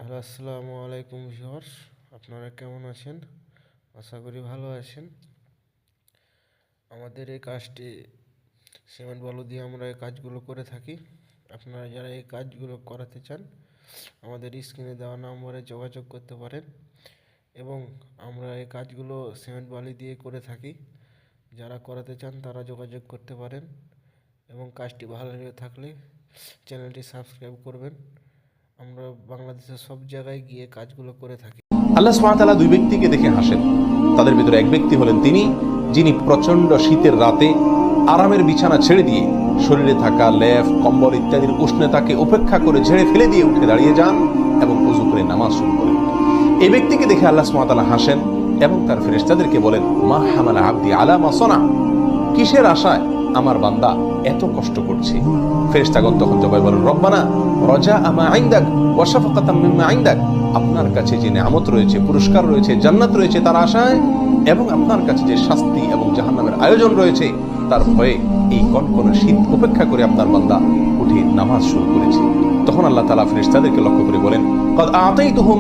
Hello, আসসালামু আলাইকুম viewers. আপনারা কেমন আছেন? আশা করি ভালো আছেন। আমাদের এই কাজটি সিমেন্ট বালু দিয়ে আমরা এই কাজগুলো করে থাকি। আপনারা যারা এই কাজগুলো করাতে চান আমাদের স্ক্রিনে দেওয়া নম্বরে যোগাযোগ করতে পারেন এবং আমরা এই কাজগুলো সিমেন্ট বালি দিয়ে করে থাকি। যারা করাতে চান তারা যোগাযোগ করতে পারেন এবং কাজটি ভালো লেগে থাকলে চ্যানেলটি সাবস্ক্রাইব করবেন। আমরা বাংলাদেশের সব জায়গায় গিয়ে কাজগুলো করে থাকি। আল্লাহ সুবহানাহু ওয়া তাআলা দুই ব্যক্তিকে দেখে হাসেন। তাদের ভিতরে এক ব্যক্তি হলেন তিনি, যিনি প্রচন্ড শীতের রাতে আরামের বিছানা ছেড়ে দিয়ে শরীরে থাকা লেপ কম্বল ইত্যাদির উষ্ণতাকে উপেক্ষা করে ঝেড়ে ফেলে দিয়ে উঠে দাঁড়িয়ে যান এবং ওযু করে নামাজ শুরু করেন। এই ব্যক্তিকে দেখে আল্লাহ সুবহানাহু ওয়া তাআলা হাসেন এবং তার ফেরেশতাদেরকে বলেন, মা হামালা আবদি আলা মা সানা, কিসের আশায় আমার বান্দা এত কষ্ট করছে? ফেরেশতাগণ তখন জবাবে বলেন, রব্বানা রাজা আমা ইনদাক ওয়া শাফাকাতাম মিম্মা ইনদাক, আপনার কাছে যে নিয়ামত রয়েছে, পুরস্কার রয়েছে, জান্নাত রয়েছে তার আশায়, এবং আপনার কাছে যে শাস্তি এবং জাহান্নামের আয়োজন রয়েছে তার ভয়ে এই কনকনে শীত উপেক্ষা করে আপনার বান্দা উঠে নামাজ শুরু করেছে। তখন আল্লাহ তাআলা ফেরেশতাদেরকে লক্ষ্য করে বলেন, ক্বাদ আতাইতুহুম